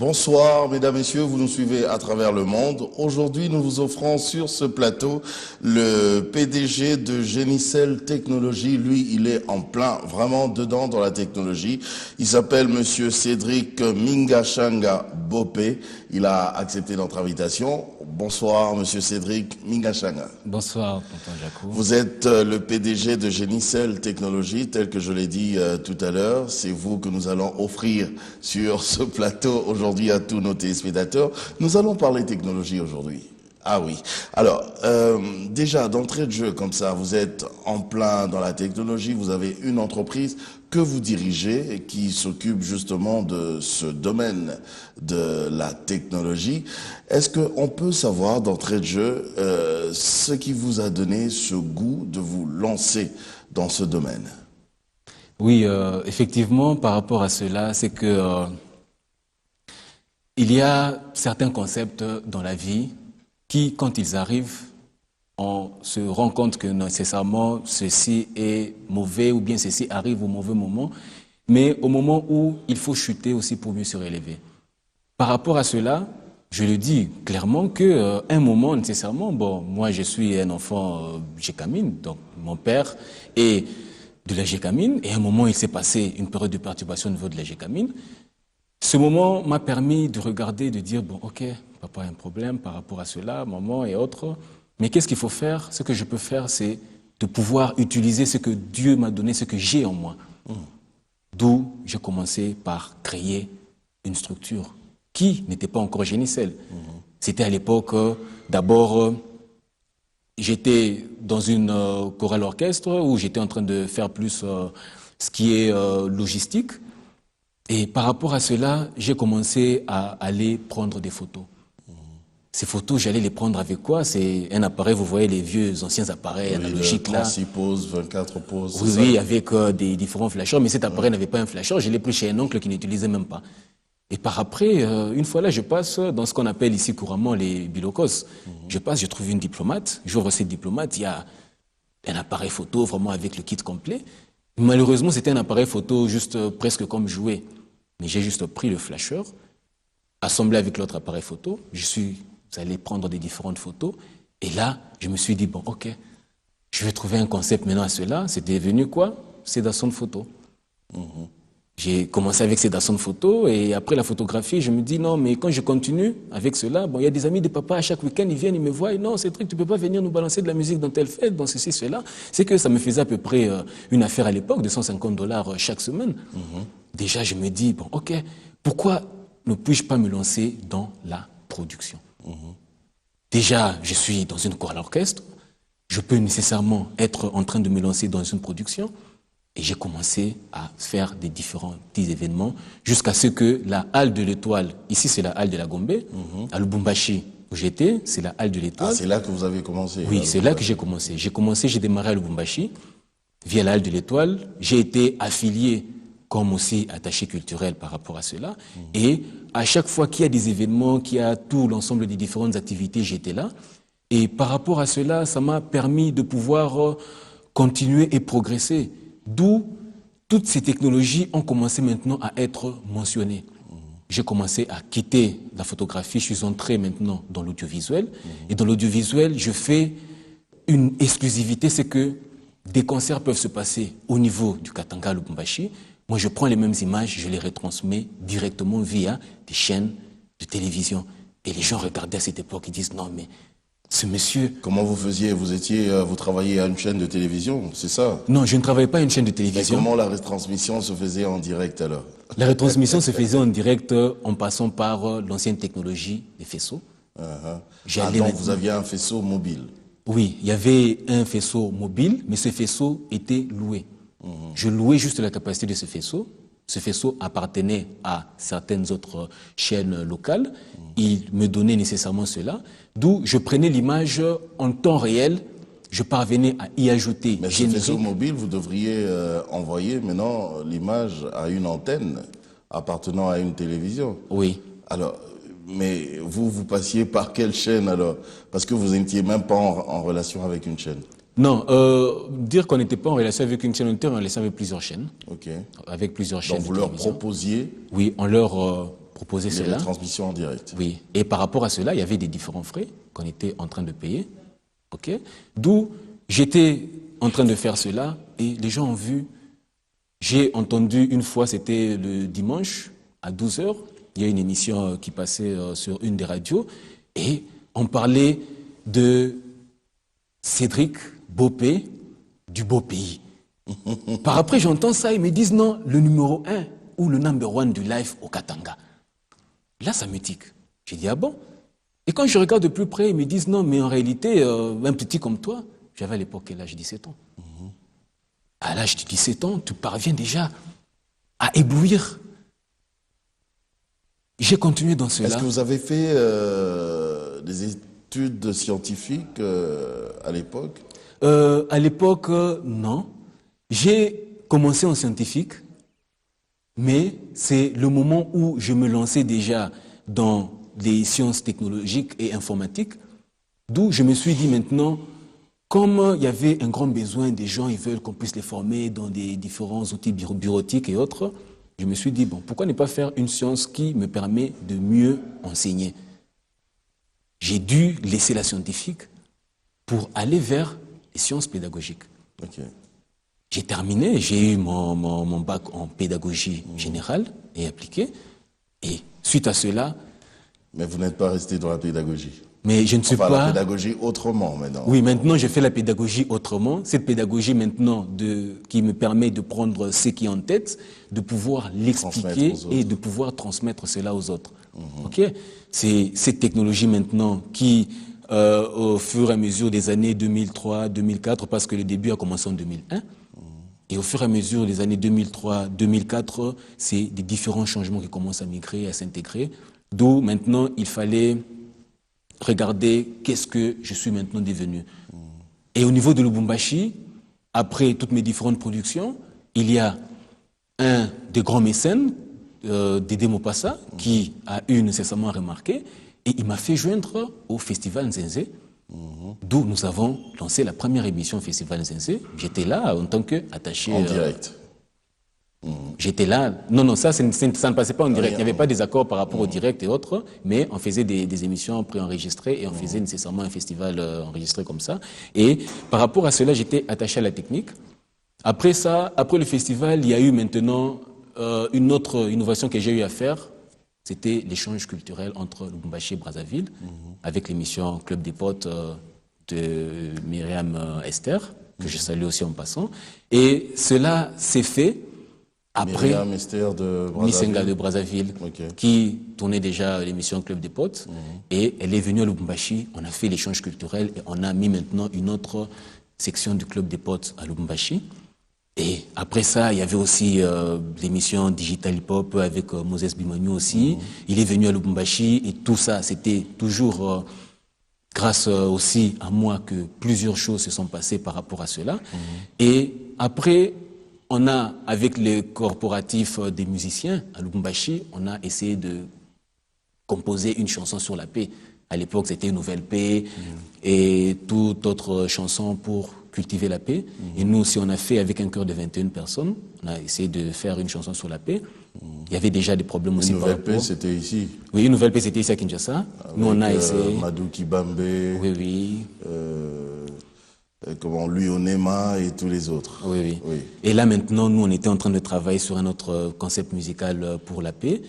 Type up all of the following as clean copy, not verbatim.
Bonsoir, mesdames, messieurs, vous nous suivez à travers le monde. Aujourd'hui, nous vous offrons sur ce plateau le PDG de Génicel Technologies. Lui, il est en plein, vraiment dedans dans la technologie. Il s'appelle Monsieur Cédric Mingashanga Bopé. Il a accepté notre invitation. Bonsoir, Monsieur Cédric Mingashanga. Bonsoir, tonton Jacou. Vous êtes le PDG de Génicel Technologies, tel que je l'ai dit tout à l'heure. C'est vous que nous allons offrir sur ce plateau aujourd'hui à tous nos téléspectateurs. Nous allons parler technologie aujourd'hui. Ah oui. Alors, déjà, d'entrée de jeu comme ça, vous êtes en plein dans la technologie, vous avez une entreprise que vous dirigez et qui s'occupe justement de ce domaine de la technologie. Est-ce qu'on peut savoir d'entrée de jeu ce qui vous a donné ce goût de vous lancer dans ce domaine? Oui, effectivement, par rapport à cela, c'est que il y a certains concepts dans la vie qui, quand ils arrivent, on se rend compte que nécessairement ceci est mauvais ou bien ceci arrive au mauvais moment, mais au moment où il faut chuter aussi pour mieux se relever. Par rapport à cela, je le dis clairement que un moment nécessairement, bon, moi je suis un enfant gécamine, donc mon père est de la gécamine, et à un moment il s'est passé une période de perturbation au niveau de la gécamine. Ce moment m'a permis de regarder, de dire, bon, ok, papa a un problème par rapport à cela, maman et autres, mais qu'est-ce qu'il faut faire? Ce que je peux faire, c'est de pouvoir utiliser ce que Dieu m'a donné, ce que j'ai en moi. D'où j'ai commencé par créer une structure qui n'était pas encore Génicel. C'était à l'époque, d'abord, j'étais dans une chorale orchestre où j'étais en train de faire plus ce qui est logistique. Et par rapport à cela, j'ai commencé à aller prendre des photos. Ces photos, j'allais les prendre avec quoi? C'est un appareil, vous voyez les vieux anciens appareils analogiques là. 36 poses, 24 poses. Oui, oui, avec des différents flasheurs, mais cet appareil n'avait pas un flasheur, je l'ai pris chez un oncle qui n'utilisait même pas. Et par après, une fois là, je passe dans ce qu'on appelle ici couramment les bilocos. Je passe, je trouve une diplomate, j'ouvre cette diplomate, il y a un appareil photo vraiment avec le kit complet. Malheureusement, c'était un appareil photo juste presque comme jouet. Mais j'ai juste pris le flasheur, assemblé avec l'autre appareil photo, je suis allé prendre des différentes photos, et là, je me suis dit, bon, ok, je vais trouver un concept maintenant à cela. C'est devenu quoi? Sédation de photo. J'ai commencé avec sédation de photo, et après la photographie, je me dis, non, mais quand je continue avec cela, bon, il y a des amis de papa, à chaque week-end, ils viennent, ils me voient, et non, Cédric, tu peux pas venir nous balancer de la musique dans telle fête, dans ceci, cela. C'est que ça me faisait à peu près une affaire à l'époque de $150 chaque semaine. Déjà, je me dis, bon, ok, pourquoi ne puis-je pas me lancer dans la production? Déjà, je suis dans une chorale orchestre, je peux nécessairement être en train de me lancer dans une production, et j'ai commencé à faire des différents petits événements, jusqu'à ce que la halle de l'Étoile, ici c'est la halle de la Gombe, à Lubumbashi, où j'étais, c'est la halle de l'Étoile. Ah, c'est là que vous avez commencé? Oui, c'est là que j'ai commencé. J'ai démarré à Lubumbashi, via la halle de l'Étoile, j'ai été affilié comme aussi attaché culturel par rapport à cela. Et à chaque fois qu'il y a des événements, qu'il y a tout l'ensemble des différentes activités, j'étais là. Et par rapport à cela, ça m'a permis de pouvoir continuer et progresser. D'où toutes ces technologies ont commencé maintenant à être mentionnées. J'ai commencé à quitter la photographie, je suis entré maintenant dans l'audiovisuel. Et dans l'audiovisuel, je fais une exclusivité, c'est que des concerts peuvent se passer au niveau du Katanga, Lubumbashi. Moi, je prends les mêmes images, je les retransmets directement via des chaînes de télévision. Et les gens regardaient à cette époque, ils disent, non, mais ce monsieur... Comment vous faisiez? Vous travailliez à une chaîne de télévision, c'est ça? Non, je ne travaillais pas à une chaîne de Mais télévision. comment la retransmission se faisait en direct alors? La retransmission se faisait en direct en passant par l'ancienne technologie des faisceaux. Donc vous aviez un faisceau mobile? Oui, il y avait un faisceau mobile, mais ce faisceau était loué. Je louais juste la capacité de ce faisceau. Ce faisceau appartenait à certaines autres chaînes locales. Il me donnait nécessairement cela. D'où je prenais l'image en temps réel. Je parvenais à y ajouter. Mais ce faisceau mobile, vous devriez envoyer maintenant l'image à une antenne appartenant à une télévision. Oui. Alors, mais vous passiez par quelle chaîne alors? Parce que vous n'étiez même pas en relation avec une chaîne. Non, dire qu'on n'était pas en relation avec une chaîne, on était en relation avec plusieurs chaînes. Ok. Avec plusieurs chaînes. Donc vous leur proposiez? Oui, on leur proposer Les cela. retransmissions en direct. Oui. Et par rapport à cela, il y avait des différents frais qu'on était en train de payer. OK? D'où j'étais en train de faire cela et les gens ont vu. J'ai entendu une fois, c'était le dimanche à 12h, il y a une émission qui passait sur une des radios et on parlait de Cédric Bopé du beau pays. Par après, j'entends ça, ils me disent non, le numéro 1 ou le number 1 du live au Katanga. Là, ça me tique. J'ai dit, ah bon? Et quand je regarde de plus près, ils me disent, non, mais en réalité, un petit comme toi, j'avais à l'époque l'âge de 17 ans. À l'âge de 17 ans, tu parviens déjà à éblouir. J'ai continué dans cela. Est-ce que vous avez fait des études scientifiques à l'époque? À l'époque, non. J'ai commencé en scientifique, mais c'est le moment où je me lançais déjà dans les sciences technologiques et informatiques, d'où je me suis dit maintenant, comme il y avait un grand besoin des gens, ils veulent qu'on puisse les former dans des différents outils bureautiques et autres, je me suis dit, bon, pourquoi ne pas faire une science qui me permet de mieux enseigner? J'ai dû laisser la scientifique pour aller vers les sciences pédagogiques. Okay. J'ai terminé, j'ai eu mon bac en pédagogie générale et appliquée. Et suite à cela... Mais vous n'êtes pas resté dans la pédagogie. Mais je ne suis enfin, pas... la pédagogie autrement maintenant. Oui, maintenant je fais la pédagogie autrement. Cette pédagogie maintenant qui me permet de prendre ce qui est en tête, de pouvoir l'expliquer et de pouvoir transmettre cela aux autres. Ok? C'est cette technologie maintenant qui, au fur et à mesure des années 2003, 2004, parce que le début a commencé en 2001, et au fur et à mesure des années 2003, 2004, c'est des différents changements qui commencent à migrer, à s'intégrer. D'où maintenant il fallait regarder qu'est-ce que je suis maintenant devenu. Et au niveau de Lubumbashi, après toutes mes différentes productions, il y a un des grands mécènes, Dédé Mopassa, qui a eu nécessairement remarqué, et il m'a fait joindre au Festival Nzenzé, d'où nous avons lancé la première émission au Festival Nzenzé. J'étais là en tant qu'attaché... En direct. J'étais là. Non, ça ne passait pas en direct. Il n'y avait pas des accords par rapport au direct et autres, mais on faisait des émissions préenregistrées et on faisait nécessairement un festival enregistré comme ça. Et par rapport à cela, j'étais attaché à la technique. Après ça, après le festival, il y a eu maintenant une autre innovation que j'ai eu à faire. C'était l'échange culturel entre Lubumbashi et Brazzaville, avec l'émission Club des potes de Myriam Esther, que je salue aussi en passant. Et cela s'est fait après Myriam Esther de Brazzaville. Misenga de Brazzaville, qui tournait déjà l'émission Club des potes. Et elle est venue à Lubumbashi, on a fait l'échange culturel et on a mis maintenant une autre section du Club des potes à Lubumbashi. Et après ça, il y avait aussi l'émission Digital Hip Hop avec Moses Bimagnou aussi. Il est venu à Lubumbashi et tout ça, c'était toujours grâce aussi à moi que plusieurs choses se sont passées par rapport à cela. Et après, on a, avec les corporatifs des musiciens à Lubumbashi, on a essayé de composer une chanson sur la paix. À l'époque, c'était une nouvelle paix et toute autre chanson pour cultiver la paix. Et nous aussi, on a fait avec un chœur de 21 personnes, on a essayé de faire une chanson sur la paix. Il y avait déjà des problèmes aussi. Une nouvelle paix, c'était ici. Oui, une nouvelle paix, c'était ici à Kinshasa. Avec, nous, on a essayé. Madou Kibambé. Oui. Comment lui Onema et tous les autres. Oui. Et là maintenant, nous, on était en train de travailler sur un autre concept musical pour la paix.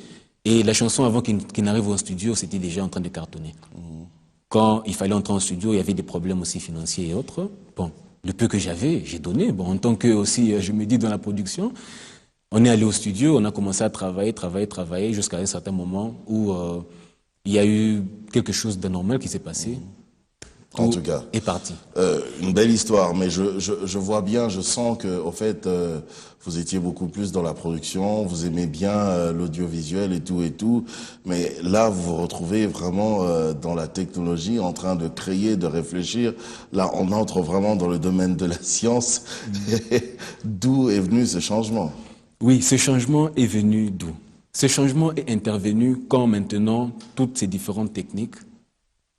Et la chanson, avant qu'il n'arrive au studio, c'était déjà en train de cartonner. Quand il fallait entrer en studio, il y avait des problèmes aussi financiers et autres. Bon, le peu que j'avais, j'ai donné. Bon, en tant que aussi, je me dis dans la production, on est allé au studio, on a commencé à travailler jusqu'à un certain moment où il y a eu quelque chose d'anormal qui s'est passé. En tout cas, est parti. Une belle histoire, mais je vois bien, je sens que, au fait, vous étiez beaucoup plus dans la production, vous aimez bien l'audiovisuel et tout, mais là, vous vous retrouvez vraiment dans la technologie, en train de créer, de réfléchir. Là, on entre vraiment dans le domaine de la science. D'où est venu ce changement? Oui, ce changement est venu d'où? Ce changement est intervenu quand maintenant toutes ces différentes techniques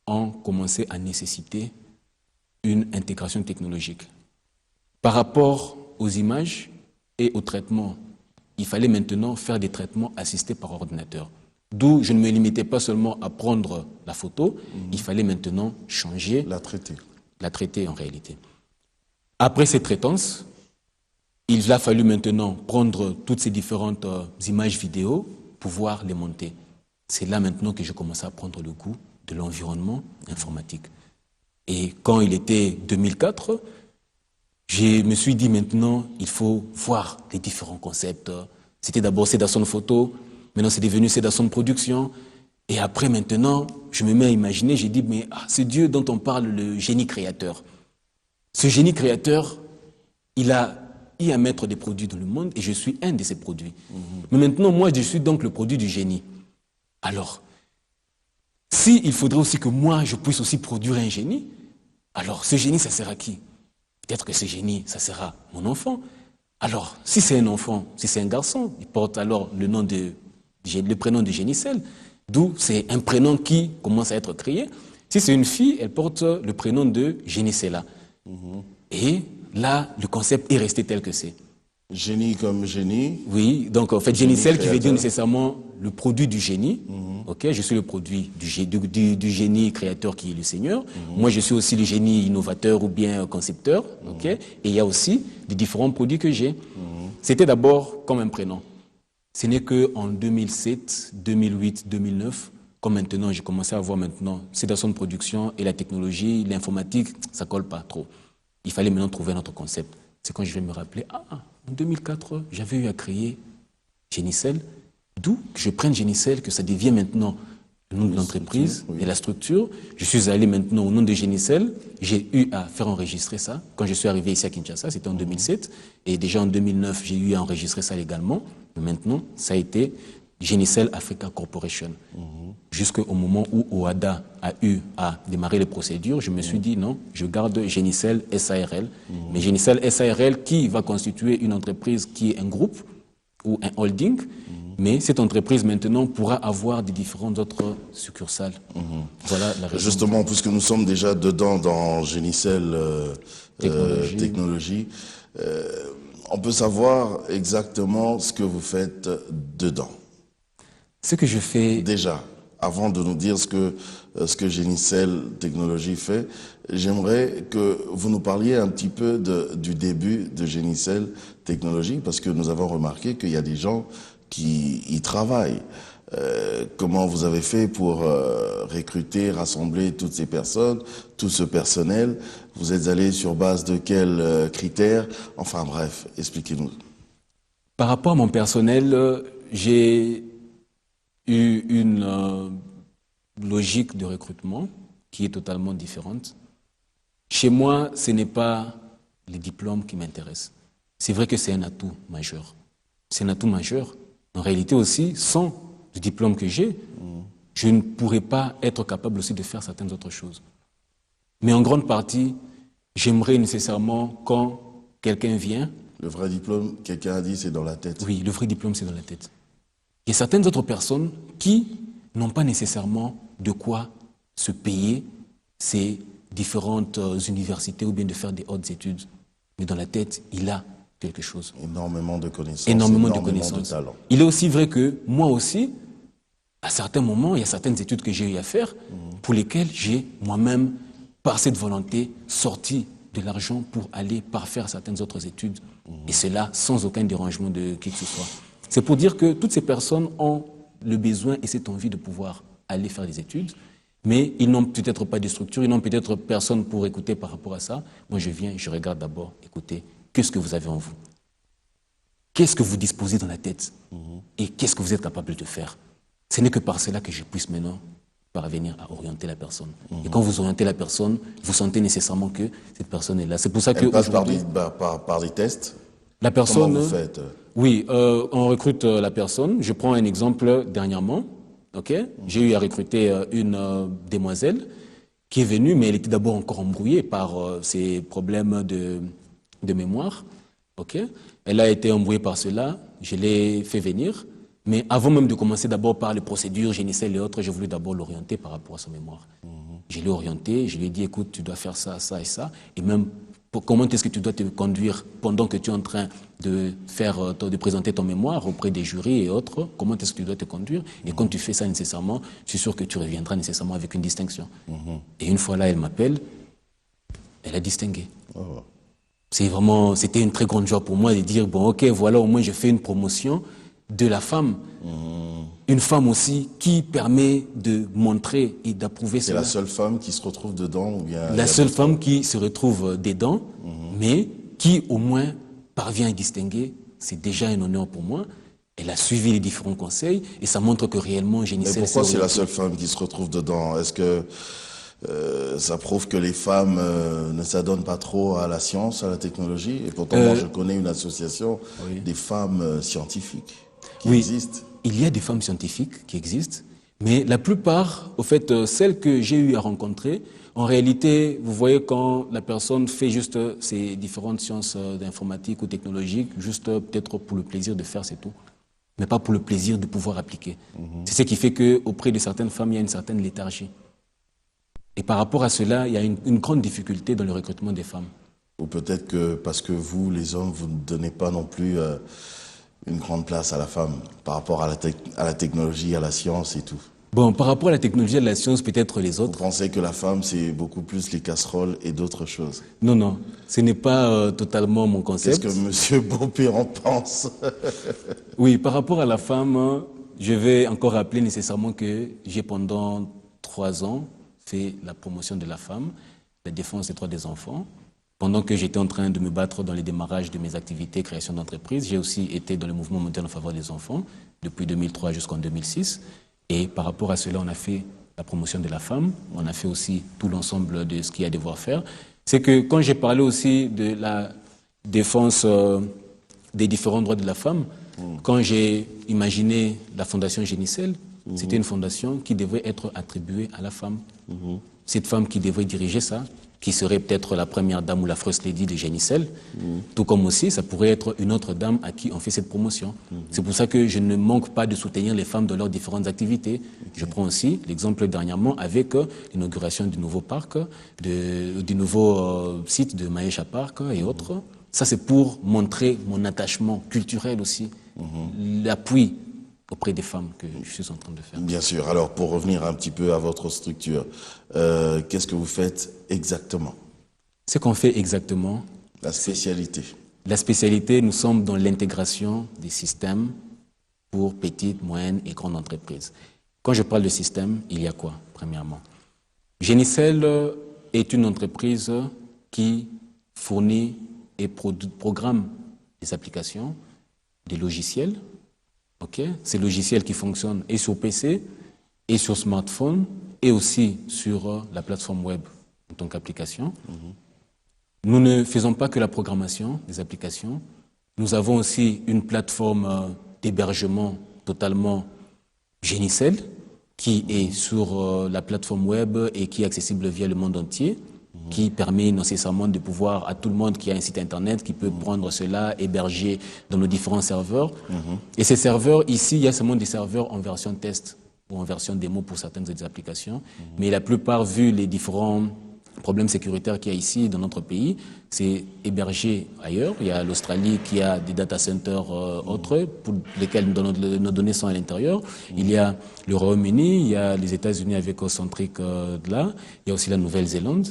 ont commencé à nécessiter une intégration technologique. Par rapport aux images et aux traitements, il fallait maintenant faire des traitements assistés par ordinateur. D'où je ne me limitais pas seulement à prendre la photo, il fallait maintenant changer, la traiter en réalité. Après cette traitance, il a fallu maintenant prendre toutes ces différentes images vidéo, pouvoir les monter. C'est là maintenant que j'ai commencé à prendre le goût de l'environnement informatique. Et quand il était 2004, je me suis dit maintenant, il faut voir les différents concepts. C'était d'abord Cédasson Photo, maintenant c'est devenu Cédasson Production. Et après maintenant, je me mets à imaginer, j'ai dit, mais c'est Dieu dont on parle, le génie créateur. Ce génie créateur, il a eu à mettre des produits dans le monde et je suis un de ces produits. Mais maintenant, moi, je suis donc le produit du génie. Alors, il faudrait aussi que moi, je puisse aussi produire un génie, alors ce génie, ça sert à qui? Peut-être que ce génie, ça sera mon enfant. Alors, si c'est un enfant, si c'est un garçon, il porte alors le prénom de Génicelle, d'où c'est un prénom qui commence à être créé. Si c'est une fille, elle porte le prénom de Génicella. Et là, le concept est resté tel que c'est. Génie comme génie. Oui, donc en fait, Génicelle qui veut dire nécessairement le produit du génie. Ok, je suis le produit du génie créateur qui est le Seigneur. Moi, je suis aussi le génie innovateur ou bien concepteur. Ok, et il y a aussi des différents produits que j'ai. C'était d'abord comme un prénom. Ce n'est qu'en 2007, 2008, 2009, comme maintenant, j'ai commencé à voir maintenant, c'est dans son production et la technologie, l'informatique, ça colle pas trop. Il fallait maintenant trouver notre concept. C'est quand je vais me rappeler, en 2004, j'avais eu à créer Génicelle, d'où que je prenne Génicelle, que ça devient maintenant le nom de l'entreprise et la structure. Je suis allé maintenant au nom de Génicelle, j'ai eu à faire enregistrer ça. Quand je suis arrivé ici à Kinshasa, c'était en 2007, et déjà en 2009, j'ai eu à enregistrer ça légalement. Mais maintenant, ça a été Génicelle Africa Corporation. Jusqu'au moment où OADA a eu à démarrer les procédures, je me suis dit non, je garde Génicelle SARL. Mais Génicelle SARL qui va constituer une entreprise qui est un groupe ou un holding, mais cette entreprise maintenant pourra avoir des différentes autres succursales. Voilà la raison. Justement, puisque nous sommes déjà dedans dans Génicelle Technologie, on peut savoir exactement ce que vous faites dedans. Ce que je fais... Déjà, avant de nous dire ce que Génicelle Technologie fait, j'aimerais que vous nous parliez un petit peu du début de Génicelle Technologie, parce que nous avons remarqué qu'il y a des gens qui y travaillent. Comment vous avez fait pour recruter, rassembler toutes ces personnes, tout ce personnel? Vous êtes allé sur base de quels critères? Enfin bref, expliquez-nous. Par rapport à mon personnel, j'ai eu une logique de recrutement qui est totalement différente. Chez moi, ce n'est pas les diplômes qui m'intéressent. C'est vrai que c'est un atout majeur. C'est un atout majeur. En réalité aussi, sans le diplôme que j'ai, je ne pourrais pas être capable aussi de faire certaines autres choses. Mais en grande partie, j'aimerais nécessairement quand quelqu'un vient... Le vrai diplôme, quelqu'un a dit, c'est dans la tête. Oui, le vrai diplôme, c'est dans la tête. Il y a certaines autres personnes qui n'ont pas nécessairement de quoi se payer ces différentes universités ou bien de faire des hautes études. Mais dans la tête, il a quelque chose. Énormément de connaissances. Énormément de connaissances. De talent. Il est aussi vrai que moi aussi, à certains moments, il y a certaines études que j'ai eu à faire pour lesquelles j'ai moi-même, par cette volonté, sorti de l'argent pour aller parfaire certaines autres études. Et cela sans aucun dérangement de qui que ce soit. C'est pour dire que toutes ces personnes ont le besoin et cette envie de pouvoir aller faire des études, mais ils n'ont peut-être pas de structure, ils n'ont peut-être personne pour écouter par rapport à ça. Moi, je viens, je regarde d'abord, écoutez, qu'est-ce que vous avez en vous? Qu'est-ce que vous disposez dans la tête? Et qu'est-ce que vous êtes capable de faire? Ce n'est que par cela que je puisse maintenant parvenir à orienter la personne. Et quand vous orientez la personne, vous sentez nécessairement que cette personne est là. C'est pour ça que... Elle passe par des tests? La personne... Comment vous faites? Oui, on recrute la personne. Je prends un exemple dernièrement. Okay? J'ai eu à recruter une demoiselle qui est venue, mais elle était d'abord encore embrouillée par ses problèmes de mémoire. Okay? Elle a été embrouillée par cela. Je l'ai fait venir. Mais avant même de commencer d'abord par les procédures, Génicelle et autres, j'ai voulu d'abord l'orienter par rapport à sa mémoire. Je l'ai orienté, je lui ai dit, écoute, tu dois faire ça, ça et ça. Et même Comment est-ce que tu dois te conduire pendant que tu es en train de présenter ton mémoire auprès des jurys et autres? Comment est-ce que tu dois te conduire? Et quand tu fais ça nécessairement, je suis sûr que tu reviendras nécessairement avec une distinction. Et une fois là, elle m'appelle, elle a distingué. C'était une très grande joie pour moi de dire, bon, ok, voilà, au moins je fais une promotion de la femme. Une femme aussi qui permet de montrer et d'approuver cela. C'est la seule femme qui se retrouve dedans ou bien la seule femme qui se retrouve dedans, mais qui au moins parvient à distinguer, c'est déjà un honneur pour moi. Elle a suivi les différents conseils et ça montre que réellement Génicel... Mais pourquoi c'est la seule femme qui se retrouve dedans? Est-ce que ça prouve que les femmes ne s'adonnent pas trop à la science, à la technologie? Et pourtant, moi, je connais une association des femmes scientifiques qui existent. Il y a des femmes scientifiques qui existent, mais la plupart, au fait, celles que j'ai eu à rencontrer, en réalité, vous voyez quand la personne fait juste ces différentes sciences d'informatique ou technologiques, juste peut-être pour le plaisir de faire, c'est tout, mais pas pour le plaisir de pouvoir appliquer. C'est ce qui fait qu'auprès de certaines femmes, il y a une certaine léthargie. Et par rapport à cela, il y a une grande difficulté dans le recrutement des femmes. Ou peut-être que parce que vous, les hommes, vous ne donnez pas non plus une grande place à la femme par rapport à la technologie, à la science et tout. Bon, par rapport à la technologie et à la science, peut-être les autres. Vous pensez que la femme, c'est beaucoup plus les casseroles et d'autres choses? Non, non, ce n'est pas totalement mon concept. Qu'est-ce que M. Beaupé en pense? Oui, par rapport à la femme, je vais encore rappeler nécessairement que j'ai pendant 3 ans fait la promotion de la femme, la défense des droits des enfants. Pendant que j'étais en train de me battre dans les démarrages de mes activités création d'entreprise, j'ai aussi été dans le mouvement mondial en faveur des enfants depuis 2003 jusqu'en 2006. Et par rapport à cela, on a fait la promotion de la femme, on a fait aussi tout l'ensemble de ce qu'il y a à devoir faire. C'est que quand j'ai parlé aussi de la défense des différents droits de la femme, quand j'ai imaginé la fondation Génicel, c'était une fondation qui devrait être attribuée à la femme. Cette femme qui devrait diriger ça, qui serait peut-être la première dame ou la first lady de Génicel, tout comme aussi ça pourrait être une autre dame à qui on fait cette promotion. C'est pour ça que je ne manque pas de soutenir les femmes dans leurs différentes activités. Je prends aussi l'exemple dernièrement avec l'inauguration du nouveau parc, du nouveau site de Maesha Park et autres. Ça c'est pour montrer mon attachement culturel aussi, l'appui auprès des femmes que je suis en train de faire. Bien sûr. Alors, pour revenir un petit peu à votre structure, qu'est-ce que vous faites exactement? Ce qu'on fait exactement... La spécialité. La spécialité, nous sommes dans l'intégration des systèmes pour petites, moyennes et grandes entreprises. Quand je parle de système, il y a quoi, premièrement? Génicel est une entreprise qui fournit et programme des applications, des logiciels. Ces logiciels qui fonctionnent et sur PC, et sur smartphone, et aussi sur la plateforme web en tant qu'application. Nous ne faisons pas que la programmation des applications. Nous avons aussi une plateforme d'hébergement totalement Génicel, qui est sur la plateforme web et qui est accessible via le monde entier, qui permet nécessairement de pouvoir à tout le monde qui a un site internet, qui peut prendre cela, héberger dans nos différents serveurs. Et ces serveurs, ici, il y a seulement des serveurs en version test ou en version démo pour certaines des applications. Mais la plupart, vu les différents problèmes sécuritaires qu'il y a ici dans notre pays, c'est hébergé ailleurs. Il y a l'Australie qui a des data centers autres pour lesquels nos données sont à l'intérieur. Il y a le Royaume-Uni, il y a les États-Unis avec Centric de là, il y a aussi la Nouvelle-Zélande.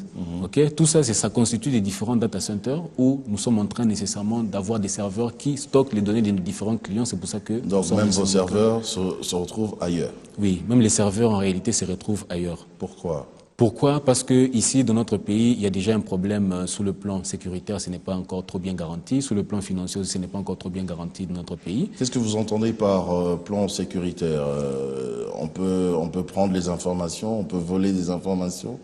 Tout ça, ça constitue des différents data centers où nous sommes en train nécessairement d'avoir des serveurs qui stockent les données de nos différents clients. C'est pour ça que... Donc même vos serveurs se retrouvent ailleurs? Oui, même les serveurs en réalité se retrouvent ailleurs. Pourquoi? Pourquoi? Parce que ici, dans notre pays, il y a déjà un problème sous le plan sécuritaire, ce n'est pas encore trop bien garanti. Sous le plan financier, ce n'est pas encore trop bien garanti dans notre pays. Qu'est-ce que vous entendez par plan sécuritaire? On peut prendre les informations, on peut voler des informations?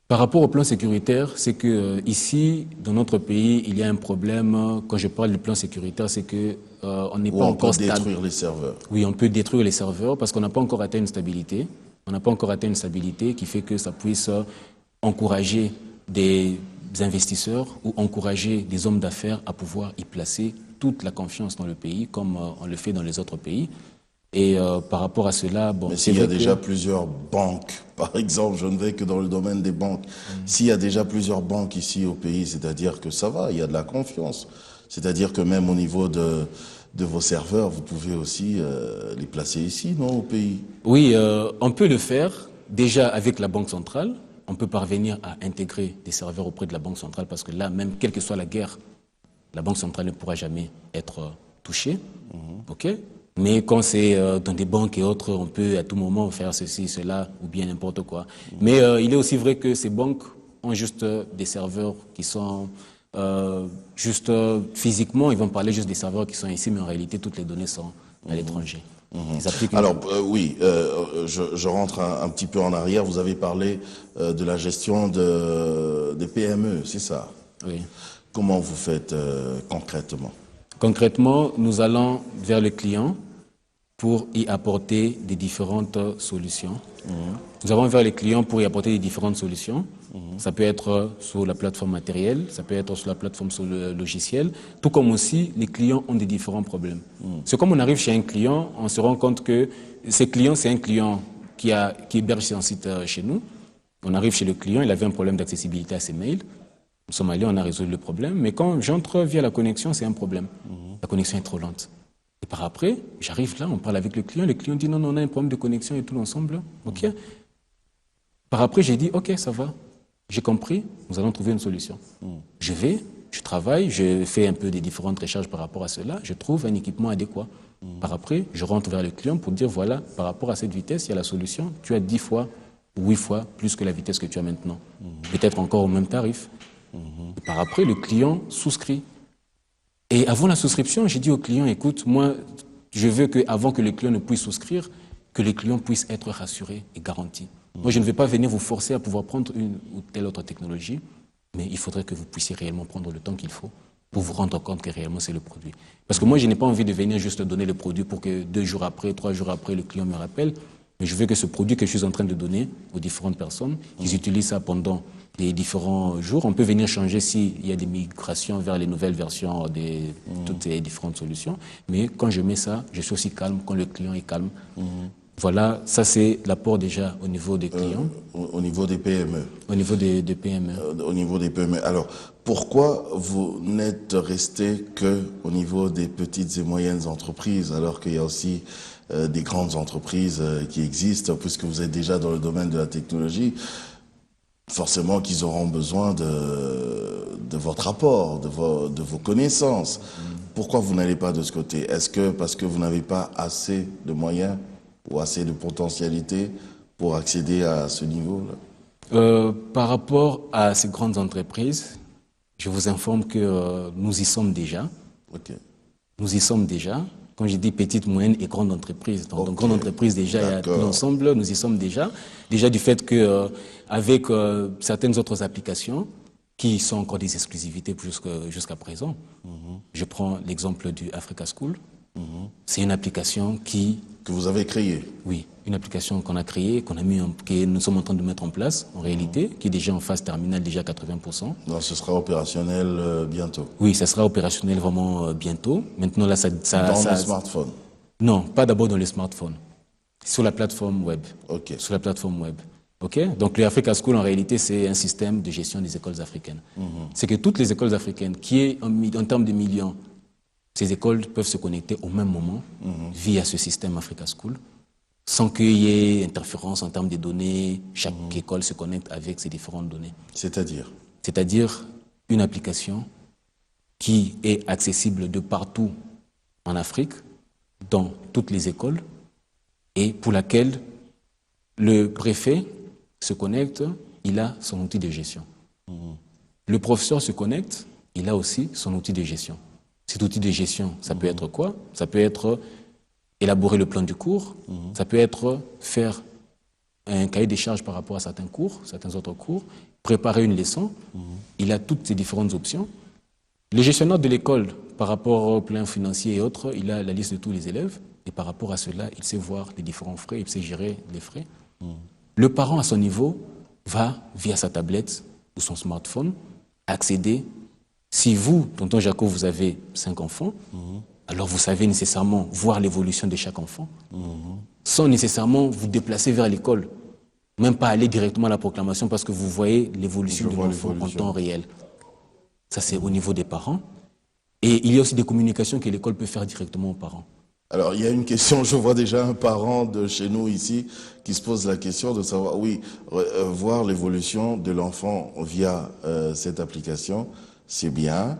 Par rapport au plan sécuritaire, c'est que ici, dans notre pays, il y a un problème. Quand je parle du plan sécuritaire, c'est que on n'est pas encore stable. On peut détruire les serveurs. Oui, on peut détruire les serveurs parce qu'on n'a pas encore atteint une stabilité. On n'a pas encore atteint une stabilité qui fait que ça puisse encourager des investisseurs ou encourager des hommes d'affaires à pouvoir y placer toute la confiance dans le pays, comme on le fait dans les autres pays. Et par rapport à cela, bon, Mais c'est s'il y a vrai déjà que... plusieurs banques, par exemple, je ne vais que dans le domaine des banques. S'il y a déjà plusieurs banques ici au pays, c'est-à-dire que ça va, il y a de la confiance. C'est-à-dire que même au niveau de vos serveurs, vous pouvez aussi les placer ici, non, au pays? Oui, on peut le faire déjà avec la Banque centrale. On peut parvenir à intégrer des serveurs auprès de la Banque centrale parce que là, même quelle que soit la guerre, la Banque centrale ne pourra jamais être touchée. Ok. Mais quand c'est dans des banques et autres, on peut à tout moment faire ceci, cela ou bien n'importe quoi. Mais il est aussi vrai que ces banques ont juste des serveurs qui sont juste physiquement, ils vont parler juste des serveurs qui sont ici, mais en réalité, toutes les données sont à l'étranger. Ils appliquent une... Alors oui, je rentre un petit peu en arrière. Vous avez parlé de la gestion des PME, c'est ça? Oui. Comment vous faites concrètement? Concrètement, nous allons vers le client pour y apporter des différentes solutions. Nous allons vers les clients pour y apporter des différentes solutions. Ça peut être sur la plateforme matérielle, ça peut être sur la plateforme sur le logiciel, tout comme aussi les clients ont des différents problèmes. C'est comme on arrive chez un client, on se rend compte que ce client, c'est un client qui héberge son site chez nous. On arrive chez le client, il avait un problème d'accessibilité à ses mails. Nous sommes allés, on a résolu le problème, mais quand j'entre via la connexion, c'est un problème. La connexion est trop lente. Et par après, j'arrive là, on parle avec le client dit non, non, on a un problème de connexion et tout l'ensemble. Ok. Par après, j'ai dit ok, ça va, j'ai compris, nous allons trouver une solution. Je vais, je travaille, je fais un peu des différentes recherches par rapport à cela, je trouve un équipement adéquat. Par après, je rentre vers le client pour dire voilà, par rapport à cette vitesse, il y a la solution, tu as 10 fois, 8 fois plus que la vitesse que tu as maintenant. Peut-être encore au même tarif. Et par après, le client souscrit. Et avant la souscription, j'ai dit au client, écoute, moi, je veux qu'avant que le client ne puisse souscrire, que le client puisse être rassuré et garanti. Moi, je ne vais pas venir vous forcer à pouvoir prendre une ou telle autre technologie, mais il faudrait que vous puissiez réellement prendre le temps qu'il faut pour vous rendre compte que réellement c'est le produit. Parce que moi, je n'ai pas envie de venir juste donner le produit pour que 2 jours après, 3 jours après, le client me rappelle. Mais je veux que ce produit que je suis en train de donner aux différentes personnes, qu'ils utilisent ça pendant les différents jours. On peut venir changer s'il y a des migrations vers les nouvelles versions de toutes les différentes solutions. Mais quand je mets ça, je suis aussi calme quand le client est calme. Voilà, ça c'est l'apport déjà au niveau des clients. Au niveau des PME? Au niveau des PME. Au niveau des PME. Alors, pourquoi vous n'êtes resté que au niveau des petites et moyennes entreprises, alors qu'il y a aussi des grandes entreprises qui existent, puisque vous êtes déjà dans le domaine de la technologie, forcément qu'ils auront besoin de votre apport, de vos connaissances. Pourquoi vous n'allez pas de ce côté? Est-ce que parce que vous n'avez pas assez de moyens ou assez de potentialité pour accéder à ce niveau-là? Par rapport à ces grandes entreprises, je vous informe que nous y sommes déjà. Ok. Nous y sommes déjà. Quand je dis petite, moyenne et grande entreprise. Donc, grande entreprise, déjà, il y a tout l'ensemble, nous y sommes déjà. Déjà du fait que avec certaines autres applications qui sont encore des exclusivités jusqu'à présent. Je prends l'exemple du Africa School. C'est une application que vous avez créée. Oui, une application qu'on a créée, que nous sommes en train de mettre en place, en réalité, qui est déjà en phase terminale, déjà 80%. Donc, ce sera opérationnel bientôt. Oui, ça sera opérationnel vraiment bientôt. Maintenant, là, dans le smartphone? Non, pas d'abord dans les smartphones. Sur la plateforme web. Ok. Sur la plateforme web. Ok. Donc, le Africa School, en réalité, c'est un système de gestion des écoles africaines. C'est que toutes les écoles africaines, qui est en termes de millions, ces écoles peuvent se connecter au même moment via ce système Africa School, sans qu'il y ait interférence en termes de données. Chaque école se connecte avec ses différentes données. C'est-à-dire? C'est-à-dire une application qui est accessible de partout en Afrique, dans toutes les écoles, et pour laquelle le préfet se connecte, il a son outil de gestion. Le professeur se connecte, il a aussi son outil de gestion. Cet outil de gestion, ça peut être quoi? Ça peut être élaborer le plan du cours, ça peut être faire un cahier des charges par rapport à certains cours, certains autres cours, préparer une leçon. Il a toutes ces différentes options. Le gestionnaire de l'école, par rapport au plan financier et autres, il a la liste de tous les élèves. Et par rapport à cela, il sait voir les différents frais, il sait gérer les frais. Le parent, à son niveau, va, via sa tablette ou son smartphone, accéder. Si vous, tonton Jaco, vous avez 5 enfants, alors vous savez nécessairement voir l'évolution de chaque enfant, sans nécessairement vous déplacer vers l'école, même pas aller directement à la proclamation parce que vous voyez l'évolution de l'enfant en temps réel. Ça, c'est au niveau des parents. Et il y a aussi des communications que l'école peut faire directement aux parents. Alors, il y a une question, je vois déjà un parent de chez nous ici qui se pose la question de savoir, oui, voir l'évolution de l'enfant via cette application, c'est bien.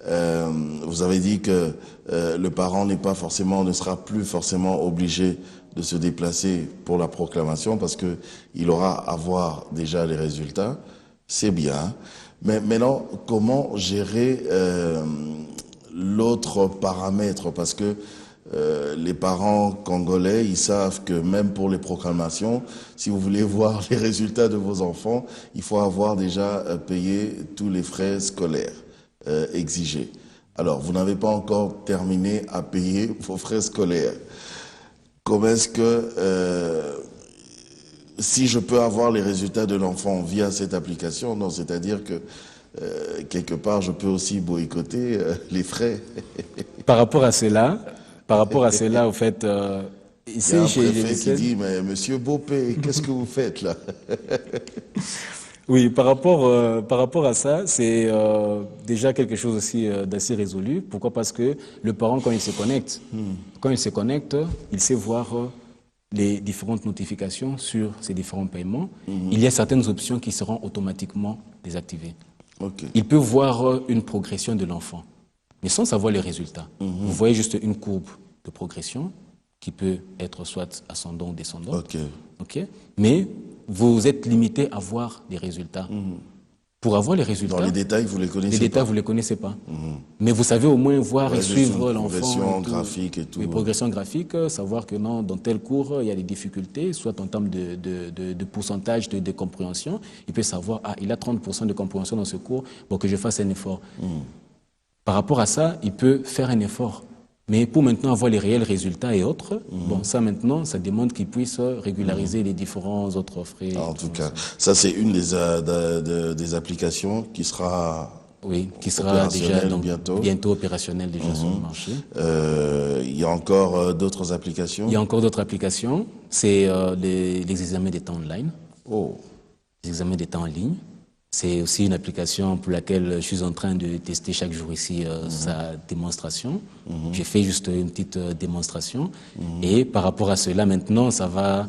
Vous avez dit que le parent ne sera plus forcément obligé de se déplacer pour la proclamation parce que il aura à voir déjà les résultats. C'est bien. Mais maintenant, comment gérer l'autre paramètre? Parce que les parents congolais, ils savent que même pour les proclamations, si vous voulez voir les résultats de vos enfants, il faut avoir déjà payé tous les frais scolaires exigés. Alors, vous n'avez pas encore terminé à payer vos frais scolaires. Comment est-ce que, si je peux avoir les résultats de l'enfant via cette application, non, c'est-à-dire que quelque part, je peux aussi boycotter les frais. Par rapport à cela, au fait, ici, il y a un préfet qui dit, mais monsieur Bopé, qu'est-ce que vous faites là? Oui, par rapport à ça, c'est déjà quelque chose aussi d'assez résolu. Pourquoi? Parce que le parent, quand il se connecte, il sait voir les différentes notifications sur ces différents paiements. Il y a certaines options qui seront automatiquement désactivées. Okay. Il peut voir une progression de l'enfant, mais sans savoir les résultats. Vous voyez juste une courbe de progression qui peut être soit ascendant ou descendant. Okay. Mais vous êtes limité à voir des résultats. Pour avoir les résultats... Dans les détails, vous les connaissez pas. Les détails, vous les connaissez pas. Mais vous savez au moins voir et suivre l'enfant. Progression graphique et tout. Oui, progression graphique, savoir que non, dans tel cours, il y a des difficultés, soit en termes de pourcentage de compréhension. Il peut savoir, ah, il a 30% de compréhension dans ce cours, pour que je fasse un effort. Par rapport à ça, il peut faire un effort. Mais pour maintenant avoir les réels résultats et autres, bon, ça maintenant, ça demande qu'ils puissent régulariser les différents autres frais. En tout cas, ça c'est une des applications qui sera déjà donc, bientôt opérationnelle déjà sur le marché. Il y a encore d'autres applications? Il y a encore d'autres applications. C'est les examens d'État online. Les examens d'État en ligne. C'est aussi une application pour laquelle je suis en train de tester chaque jour ici sa démonstration. J'ai fait juste une petite démonstration. Et par rapport à cela, maintenant, ça va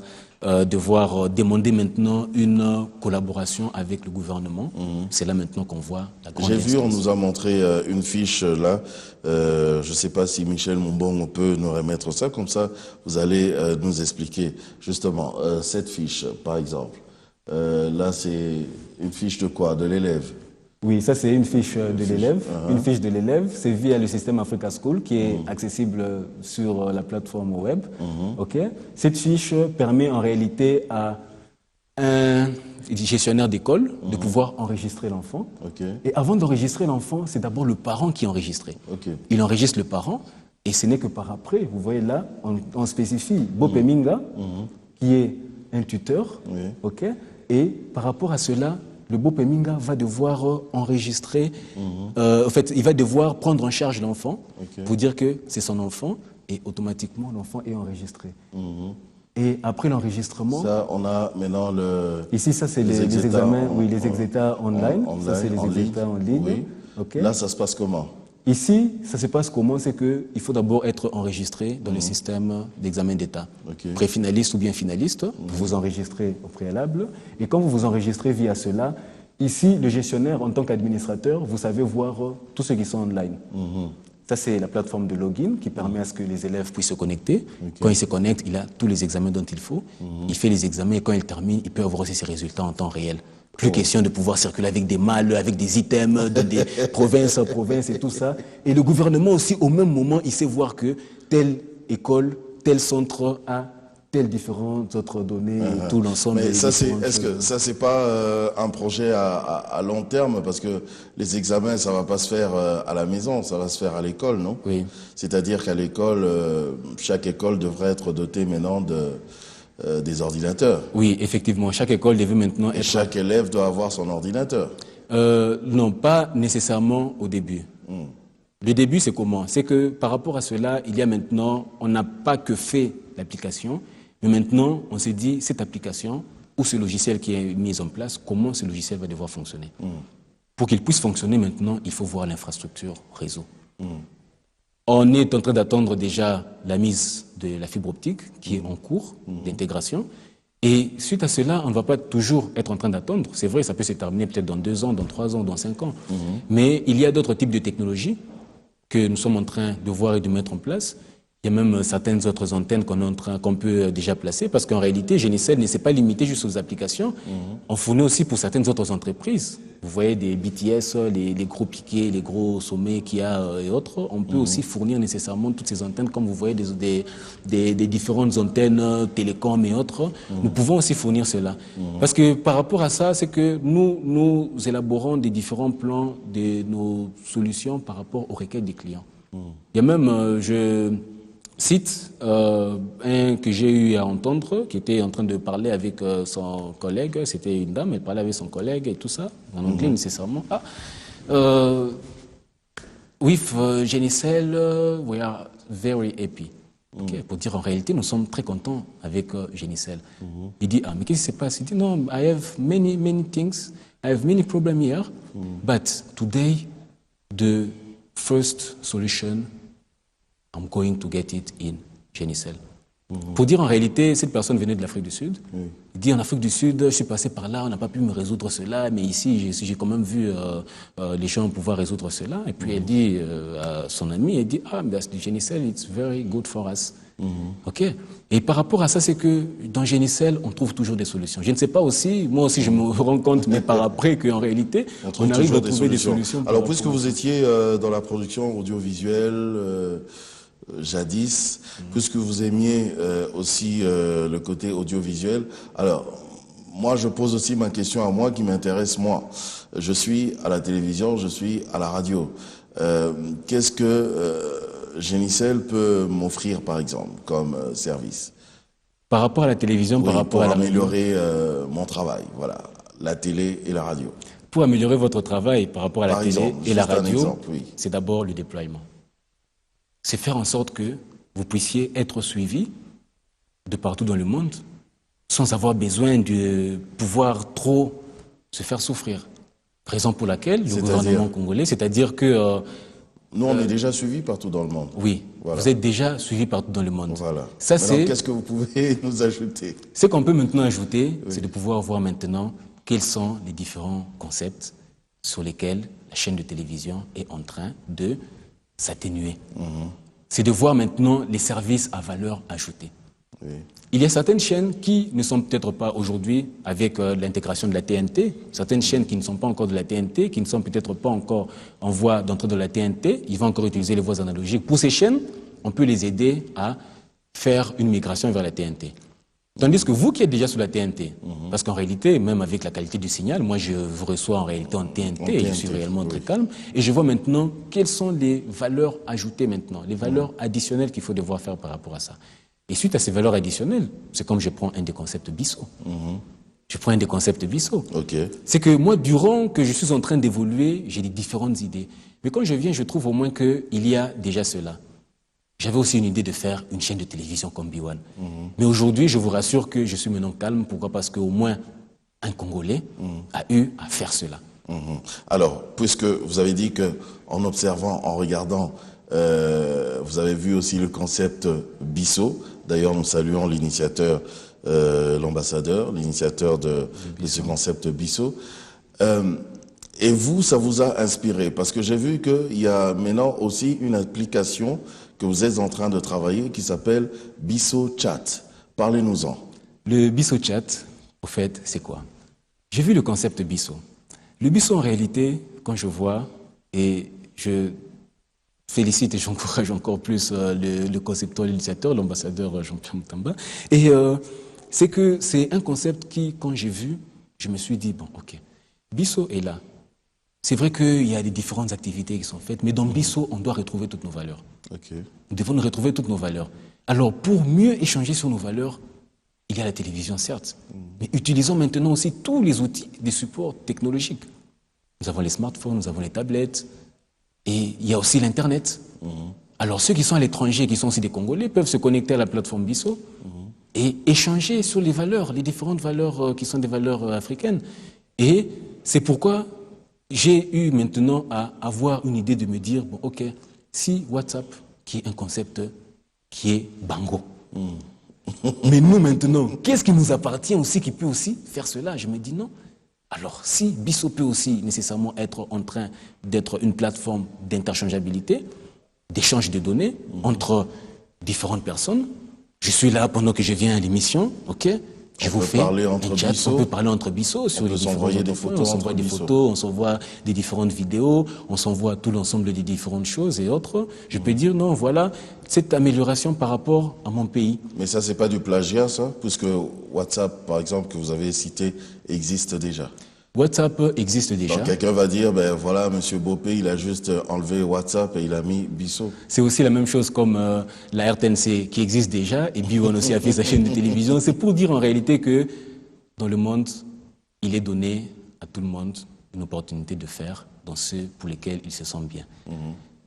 devoir demander maintenant une collaboration avec le gouvernement. C'est là maintenant qu'on voit la grande instance. J'ai vu, on nous a montré une fiche là. Je ne sais pas si Michel Mumbongo peut nous remettre ça. Comme ça, vous allez nous expliquer justement cette fiche, par exemple. Là, c'est une fiche de quoi? De l'élève? Oui, ça c'est une fiche de l'élève. Une fiche de l'élève, c'est via le système Africa School qui est accessible sur la plateforme web. Cette fiche permet en réalité à un gestionnaire d'école de pouvoir enregistrer l'enfant. Et avant d'enregistrer l'enfant, c'est d'abord le parent qui est enregistré. Il enregistre le parent et ce n'est que par après, vous voyez là, on spécifie Bopé Minga, qui est un tuteur. Et par rapport à cela, le Bopé Minga va devoir enregistrer, en fait, il va devoir prendre en charge l'enfant pour dire que c'est son enfant et automatiquement l'enfant est enregistré. Et après l'enregistrement... Ça, on a maintenant le... Ici, ça c'est les examens, les exétats online. Ça c'est les exétats en ligne. Là, ça se passe comment? Ici, ça se passe comment? C'est qu'il faut d'abord être enregistré dans le système d'examen d'État. Préfinaliste ou bien finaliste, vous vous enregistrez au préalable. Et quand vous vous enregistrez via cela, ici, le gestionnaire, en tant qu'administrateur, vous savez voir tous ceux qui sont online. Ça, c'est la plateforme de login qui permet à ce que les élèves puissent se connecter. Quand il se connecte, il a tous les examens dont il faut. Il fait les examens et quand il termine, il peut avoir aussi ses résultats en temps réel. Plus question de pouvoir circuler avec des malles, avec des items de des provinces en province et tout ça. Et le gouvernement aussi, au même moment, il sait voir que telle école, tel centre a telles différentes autres données et tout l'ensemble. Mais ça, est-ce que ça, c'est pas un projet à long terme? Parce que les examens, ça va pas se faire à la maison, ça va se faire à l'école, non? Oui. C'est-à-dire qu'à l'école, chaque école devrait être dotée maintenant des ordinateurs. Oui, effectivement. Chaque école devait maintenant être... Chaque élève doit avoir son ordinateur. Non, pas nécessairement au début. Le début, c'est comment? C'est que par rapport à cela, il y a maintenant, on n'a pas que fait l'application, mais maintenant, on s'est dit, cette application ou ce logiciel qui est mis en place, comment ce logiciel va devoir fonctionner. Pour qu'il puisse fonctionner maintenant, il faut voir l'infrastructure réseau. On est en train d'attendre déjà la mise de la fibre optique qui est en cours d'intégration. Et suite à cela, on ne va pas toujours être en train d'attendre. C'est vrai, ça peut se terminer peut-être dans 2 ans, dans 3 ans, dans 5 ans. Mais il y a d'autres types de technologies que nous sommes en train de voir et de mettre en place. Il y a même certaines autres antennes qu'on peut déjà placer, parce qu'en réalité, Génicel ne s'est pas limité juste aux applications. On fournit aussi pour certaines autres entreprises. Vous voyez des BTS, les gros piquets, les gros sommets qu'il y a et autres. On peut aussi fournir nécessairement toutes ces antennes, comme vous voyez des différentes antennes télécom et autres. Nous pouvons aussi fournir cela. Parce que par rapport à ça, c'est que nous élaborons des différents plans de nos solutions par rapport aux requêtes des clients. Il y a même, je cite un que j'ai eu à entendre, qui était en train de parler avec son collègue, c'était une dame, elle parlait avec son collègue et tout ça, en anglais nécessairement. With Génicel, we are very happy. Okay, pour dire en réalité, nous sommes très contents avec Génicel. Il dit, mais qu'est-ce qui se passe? Il dit, non, I have many things, I have many problems here, but today, the first solution, I'm going to get it in Génicel. Pour dire en réalité, cette personne venait de l'Afrique du Sud. Il dit en Afrique du Sud, je suis passé par là, on n'a pas pu me résoudre cela, mais ici, j'ai quand même vu les gens pouvoir résoudre cela. Et puis elle dit à son ami, elle dit, Génicel, it's very good for us. Ok. Et par rapport à ça, c'est que dans Génicel, on trouve toujours des solutions. Je ne sais pas aussi, moi aussi je me rends compte, mais par après qu'en réalité, on arrive à trouver des solutions. Alors, puisque vous étiez dans la production audiovisuelle jadis, puisque vous aimiez aussi le côté audiovisuel, alors moi je pose aussi ma question à moi qui m'intéresse moi. Je suis à la télévision, je suis à la radio. Qu'est-ce que Génicel peut m'offrir par exemple comme service? Par rapport à la télévision, par rapport à la améliorer mon travail, voilà, la télé et la radio. Pour améliorer votre travail par rapport à la télé et la radio, oui. C'est d'abord le déploiement. C'est faire en sorte que vous puissiez être suivi de partout dans le monde sans avoir besoin de pouvoir trop se faire souffrir. Raison pour laquelle le gouvernement congolais, c'est-à-dire que... nous, on est déjà suivis partout dans le monde. Oui, voilà. Vous êtes déjà suivis partout dans le monde. Voilà. Ça, c'est... Qu'est-ce que vous pouvez nous ajouter? Ce qu'on peut maintenant ajouter, c'est de pouvoir voir maintenant quels sont les différents concepts sur lesquels la chaîne de télévision est en train de s'atténuer. C'est de voir maintenant les services à valeur ajoutée. Il y a certaines chaînes qui ne sont peut-être pas aujourd'hui avec l'intégration de la TNT, certaines chaînes qui ne sont pas encore de la TNT, qui ne sont peut-être pas encore en voie d'entrer de la TNT, ils vont encore utiliser les voies analogiques. Pour ces chaînes, on peut les aider à faire une migration vers la TNT. Tandis que vous qui êtes déjà sur la TNT, parce qu'en réalité, même avec la qualité du signal, moi je vous reçois en réalité en TNT et je suis réellement très calme, et je vois maintenant quelles sont les valeurs ajoutées maintenant, les valeurs additionnelles qu'il faut devoir faire par rapport à ça. Et suite à ces valeurs additionnelles, c'est comme je prends un des concepts BISO. Je prends un des concepts BISO. C'est que moi, durant que je suis en train d'évoluer, j'ai des différentes idées. Mais quand je viens, je trouve au moins qu'il y a déjà cela. J'avais aussi une idée de faire une chaîne de télévision comme B1. Mais aujourd'hui, je vous rassure que je suis maintenant calme. Pourquoi? Parce qu'au moins, un Congolais a eu à faire cela. Alors, puisque vous avez dit qu'en observant, en regardant, vous avez vu aussi le concept BISO. D'ailleurs, nous saluons l'initiateur, l'ambassadeur, l'initiateur de ce concept BISO. Et vous, ça vous a inspiré? Parce que j'ai vu qu'il y a maintenant aussi une application que vous êtes en train de travailler qui s'appelle BISO Chat. Parlez-nous-en. Le BISO Chat, au fait, c'est quoi? J'ai vu le concept BISO. Le BISO, en réalité, quand je vois, et je félicite et j'encourage encore plus le concepteur, l'initiateur, l'ambassadeur Jean-Pierre Moutamba, et c'est que c'est un concept qui, quand j'ai vu, je me suis dit, bon, ok, BISO est là. C'est vrai qu'il y a des différentes activités qui sont faites, mais dans BISO, on doit retrouver toutes nos valeurs. Nous devons nous retrouver toutes nos valeurs. Alors, pour mieux échanger sur nos valeurs, il y a la télévision, certes, mais utilisons maintenant aussi tous les outils des supports technologiques. Nous avons les smartphones, nous avons les tablettes, Et il y a aussi l'Internet. Alors ceux qui sont à l'étranger, qui sont aussi des Congolais, peuvent se connecter à la plateforme Bisso et échanger sur les valeurs, les différentes valeurs qui sont des valeurs africaines. Et c'est pourquoi j'ai eu maintenant à avoir une idée de me dire, bon, ok, si WhatsApp, qui est un concept qui est bango, mais nous maintenant, qu'est-ce qui nous appartient aussi, qui peut aussi faire cela? Je me dis non. Alors si Bisso peut aussi nécessairement être en train d'être une plateforme d'interchangeabilité, d'échange de données entre différentes personnes, je suis là pendant que je viens à l'émission, ok? Je vous fais un chat, on peut parler entre Bisso sur les différents points, on s'envoie des photos, on s'envoie des différentes vidéos, on s'envoie tout l'ensemble des différentes choses et autres. Je peux dire non, voilà cette amélioration par rapport à mon pays. Mais ça, c'est pas du plagiat, ça, puisque WhatsApp, par exemple, que vous avez cité, existe déjà. WhatsApp existe déjà. Donc quelqu'un va dire, ben voilà, Monsieur Bopé, il a juste enlevé WhatsApp et il a mis Bisso. C'est aussi la même chose comme la RTNC qui existe déjà et Biwan aussi a fait sa chaîne de télévision. C'est pour dire en réalité que dans le monde, il est donné à tout le monde une opportunité de faire dans ceux pour lesquels il se sent bien.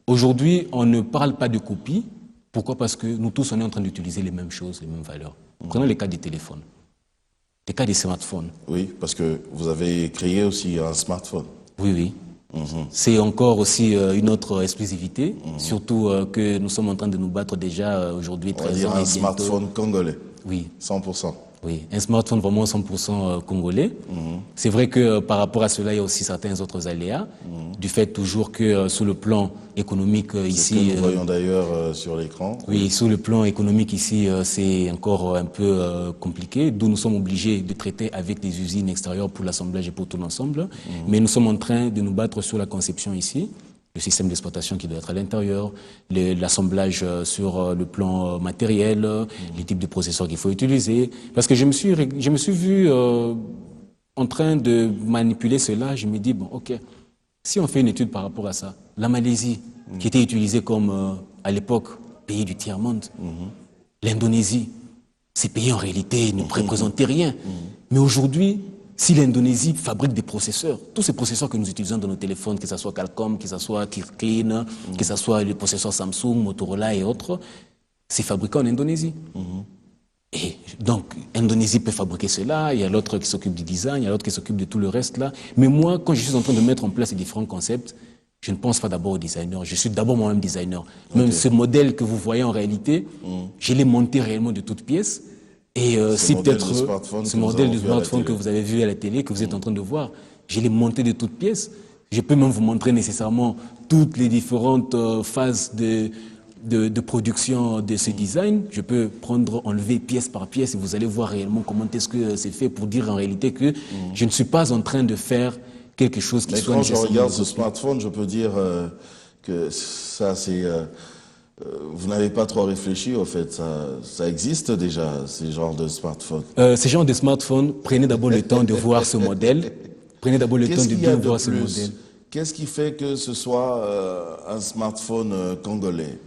Aujourd'hui, on ne parle pas de copie. Pourquoi? Parce que nous tous, on est en train d'utiliser les mêmes choses, les mêmes valeurs. Prenons les cas des téléphones. Les cas des smartphones. Oui, parce que vous avez créé aussi un smartphone. Oui, oui. C'est encore aussi une autre exclusivité, surtout que nous sommes en train de nous battre déjà aujourd'hui, 13 ans. On va dire un smartphone congolais. Oui. 100%. Oui, un smartphone vraiment 100% congolais. C'est vrai que par rapport à cela, il y a aussi certains autres aléas, du fait toujours que sur le plan économique ici... Ce que nous voyons d'ailleurs sur l'écran. Oui, sur le plan économique ici, c'est encore un peu compliqué, d'où nous sommes obligés de traiter avec des usines extérieures pour l'assemblage et pour tout l'ensemble. Mais nous sommes en train de nous battre sur la conception ici, le système d'exploitation qui doit être à l'intérieur, l'assemblage sur le plan matériel, les types de processeurs qu'il faut utiliser. Parce que je me suis vu en train de manipuler cela, je me dis, bon, ok, si on fait une étude par rapport à ça, la Malaisie, qui était utilisée comme, à l'époque, pays du tiers-monde, l'Indonésie, ces pays en réalité ne représentaient rien. Mais aujourd'hui, si l'Indonésie fabrique des processeurs, tous ces processeurs que nous utilisons dans nos téléphones, que ce soit Qualcomm, que ce soit Kirkclean, que ce soit les processeurs Samsung, Motorola et autres, c'est fabriqué en Indonésie. Et donc, l'Indonésie peut fabriquer cela, il y a l'autre qui s'occupe du design, il y a l'autre qui s'occupe de tout le reste là. Mais moi, quand je suis en train de mettre en place ces différents concepts, je ne pense pas d'abord au designer, je suis d'abord moi-même designer. Même ce modèle que vous voyez en réalité, je l'ai monté réellement de toutes pièces. Et si peut-être ce modèle de smartphone que vous avez vu à la télé, que vous êtes en train de voir, je l'ai monté de toutes pièces. Je peux même vous montrer nécessairement toutes les différentes phases de production de ce design. Je peux enlever pièce par pièce et vous allez voir réellement comment est-ce que c'est fait pour dire en réalité que je ne suis pas en train de faire quelque chose qui soit nécessairement... Mais quand je regarde ce smartphone, je peux dire que ça c'est... vous n'avez pas trop réfléchi, au fait. Ça existe déjà, ces genres de smartphones. Ces genres de smartphones, prenez d'abord le temps de voir ce modèle. Prenez d'abord le temps de bien voir ce modèle. Qu'est-ce qui fait que ce soit un smartphone congolais?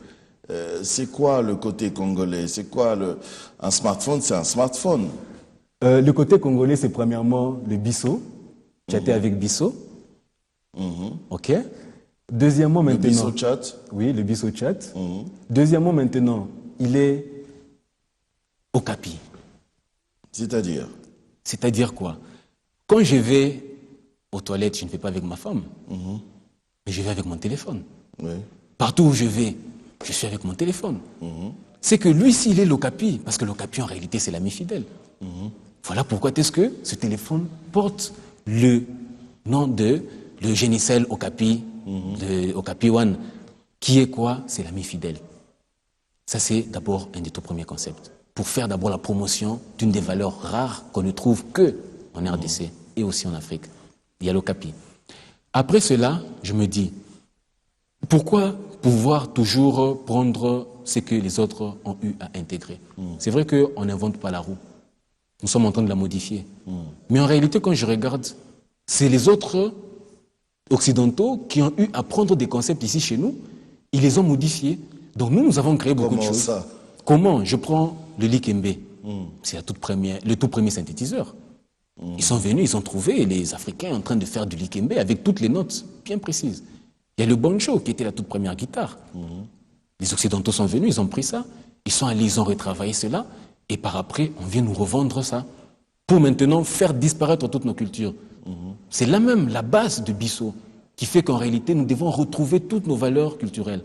C'est quoi le côté congolais? C'est quoi un smartphone? C'est un smartphone. Le côté congolais, c'est premièrement le Bisso. Chatter avec Bisso. OK. Deuxièmement, maintenant... Le Bisso chat. Oui, le Bisso chat. Deuxièmement, maintenant, il est Okapi. C'est-à-dire? C'est-à-dire quoi? Quand je vais aux toilettes, je ne vais pas avec ma femme, mais je vais avec mon téléphone. Oui. Partout où je vais, je suis avec mon téléphone. C'est que lui, s'il est l'Okapi, parce que l'Okapi, en réalité, c'est l'ami fidèle. Voilà pourquoi est-ce que ce téléphone porte le nom de le Génicel Okapi, de Okapi One, qui est quoi? C'est l'ami fidèle. Ça, c'est d'abord un des tout premiers concepts. Pour faire d'abord la promotion d'une des valeurs rares qu'on ne trouve que en RDC et aussi en Afrique. Il y a l'Okapi. Après cela, je me dis, pourquoi pouvoir toujours prendre ce que les autres ont eu à intégrer? C'est vrai qu'on n'invente pas la roue. Nous sommes en train de la modifier. Mais en réalité, quand je regarde, c'est les autres occidentaux qui ont eu à prendre des concepts ici chez nous, ils les ont modifiés. Donc nous avons créé beaucoup de choses. Ça? Comment? Je prends le Likembe. C'est le tout premier synthétiseur. Ils sont venus, ils ont trouvé les Africains en train de faire du Likembe avec toutes les notes bien précises. Il y a le banjo qui était la toute première guitare. Les Occidentaux sont venus, ils ont pris ça, ils sont allés, ils ont retravaillé cela, et par après, on vient nous revendre ça, pour maintenant faire disparaître toutes nos cultures. C'est là même la base de Bissau, qui fait qu'en réalité, nous devons retrouver toutes nos valeurs culturelles.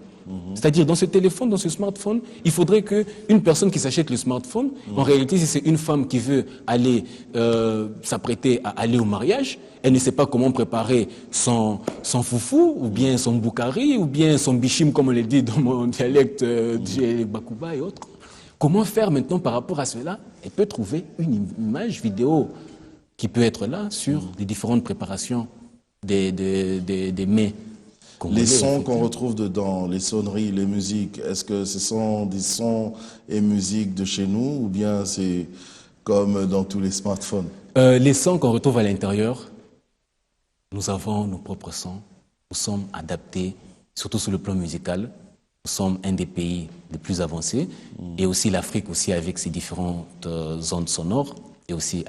C'est-à-dire, dans ce téléphone, dans ce smartphone, il faudrait qu'une personne qui s'achète le smartphone, en réalité, si c'est une femme qui veut aller s'apprêter à aller au mariage, elle ne sait pas comment préparer son foufou, ou bien son boukari, ou bien son bichim, comme on le dit dans mon dialecte du Bakuba et autres. Comment faire maintenant par rapport à cela? Elle peut trouver une image vidéo qui peut être là sur les différentes préparations des mets. Les sons qu'on retrouve dedans, les sonneries, les musiques, est-ce que ce sont des sons et musiques de chez nous ou bien c'est comme dans tous les smartphones? Les sons qu'on retrouve à l'intérieur, nous avons nos propres sons. Nous sommes adaptés, surtout sur le plan musical. Nous sommes un des pays les plus avancés. Et aussi l'Afrique, aussi avec ses différentes zones sonores, est aussi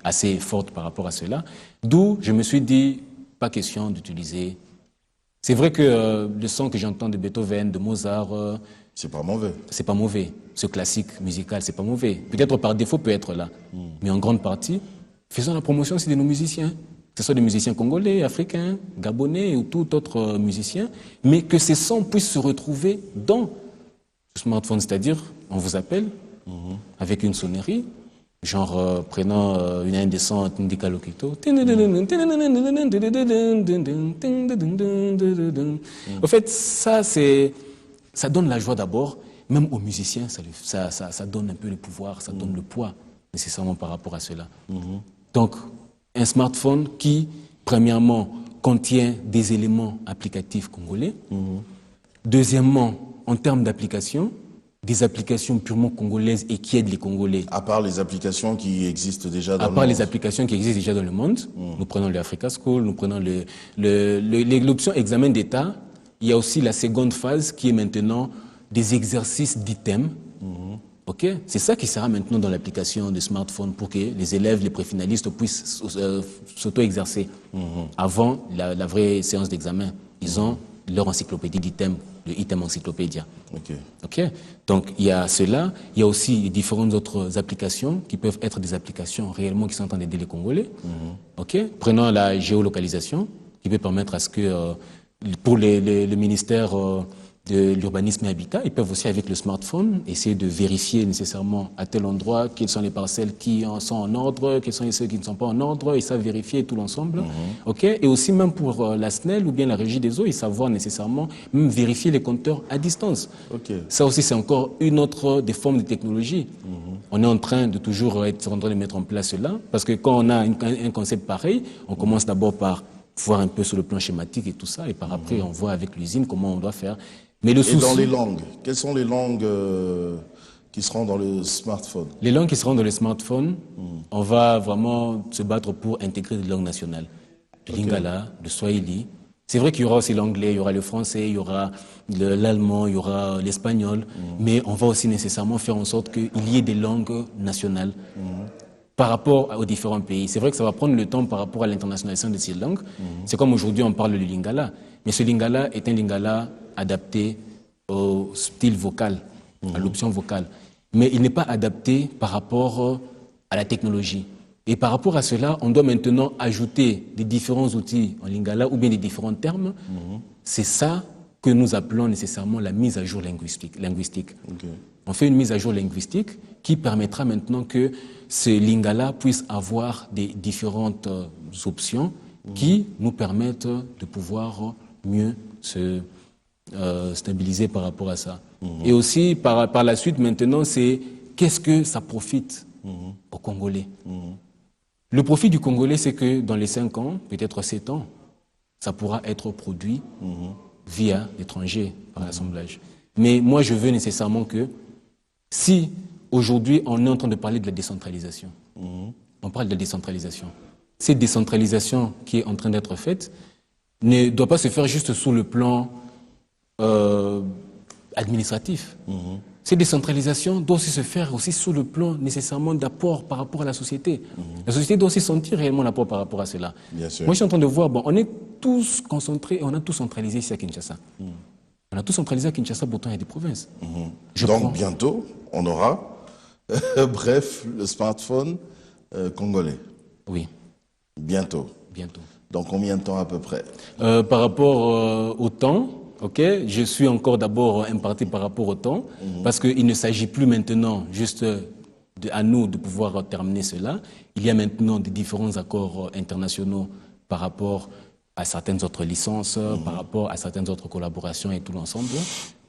assez forte par rapport à cela. D'où je me suis dit, pas question d'utiliser. C'est vrai que le son que j'entends de Beethoven, de Mozart, c'est pas mauvais. C'est pas mauvais. Ce classique musical, c'est pas mauvais. Peut-être par défaut peut être là. Mais en grande partie, faisons la promotion aussi de nos musiciens. Que ce soit des musiciens congolais, africains, gabonais ou tout autre musicien, mais que ces sons puissent se retrouver dans le smartphone. C'est-à-dire, on vous appelle avec une sonnerie, genre prenant une des sons Indika Lokito. En fait, ça donne la joie d'abord, même aux musiciens, ça donne un peu le pouvoir, ça donne le poids nécessairement par rapport à cela. Donc, un smartphone qui, premièrement, contient des éléments applicatifs congolais. Deuxièmement, en termes d'applications, des applications purement congolaises et qui aident les Congolais. À part les applications qui existent déjà dans le monde. À part les applications qui existent déjà dans le monde, nous prenons le Africa School, nous prenons l'option examen d'État. Il y a aussi la seconde phase qui est maintenant des exercices d'items. Ok, c'est ça qui sera maintenant dans l'application de smartphone pour que les élèves, les préfinalistes puissent s'auto-exercer. Avant la vraie séance d'examen, ils ont leur encyclopédie d'items, le item encyclopédia. Ok. Donc il y a cela, il y a aussi différentes autres applications qui peuvent être des applications réellement qui sont en train d'aider les Congolais. Ok. Prenons la géolocalisation qui peut permettre à ce que pour le ministère de l'urbanisme et habitat, ils peuvent aussi avec le smartphone essayer de vérifier nécessairement à tel endroit quelles sont les parcelles qui sont en ordre, quelles sont ceux qui ne sont pas en ordre, ils savent vérifier tout l'ensemble. Ok. Et aussi même pour la SNEL ou bien la régie des eaux, ils savent voir nécessairement même vérifier les compteurs à distance. Ça aussi c'est encore une autre des formes de technologie. On est en train de toujours être en train de mettre en place cela parce que quand on a un concept pareil, on commence d'abord par voir un peu sur le plan schématique et tout ça et par après on voit avec l'usine comment on doit faire. Mais le souci... Et dans les langues, quelles sont les langues qui seront dans le smartphone? Les langues qui seront dans le smartphone, on va vraiment se battre pour intégrer des langues nationales. Le lingala, le swahili. C'est vrai qu'il y aura aussi l'anglais, il y aura le français, il y aura l'allemand, il y aura l'espagnol, mais on va aussi nécessairement faire en sorte qu'il y ait des langues nationales par rapport aux différents pays. C'est vrai que ça va prendre le temps par rapport à l'internationalisation de ces langues. C'est comme aujourd'hui on parle du lingala, mais ce lingala est un lingala adapté au style vocal, à l'option vocale. Mais il n'est pas adapté par rapport à la technologie. Et par rapport à cela, on doit maintenant ajouter des différents outils en lingala ou bien des différents termes. C'est ça que nous appelons nécessairement la mise à jour linguistique. On fait une mise à jour linguistique qui permettra maintenant que ce lingala puisse avoir des différentes options qui nous permettent de pouvoir mieux se stabiliser par rapport à ça. Et aussi, par la suite, maintenant, c'est qu'est-ce que ça profite aux Congolais. Le profit du Congolais, c'est que dans les 5 ans, peut-être 7 ans, ça pourra être produit via l'étranger, par l'assemblage. Mais moi, je veux nécessairement que, si aujourd'hui, on est en train de parler de la décentralisation, on parle de la décentralisation, cette décentralisation qui est en train d'être faite ne doit pas se faire juste sous le plan administratif. Cette décentralisation doit aussi se faire aussi sous le plan nécessairement d'apport par rapport à la société. La société doit aussi sentir réellement l'apport par rapport à cela. Moi, je suis en train de voir, bon, on est tous concentré et on a tout centralisé ici à Kinshasa. On a tout centralisé à Kinshasa, pourtant il y a des provinces. Donc bientôt, on aura, bref, le smartphone congolais. Oui. Bientôt. Bientôt. Dans combien de temps à peu près? Par rapport au temps, je suis encore d'abord imparti par rapport au temps, parce qu'il ne s'agit plus maintenant juste à nous de pouvoir terminer cela. Il y a maintenant des différents accords internationaux par rapport à certaines autres licences, par rapport à certaines autres collaborations et tout l'ensemble.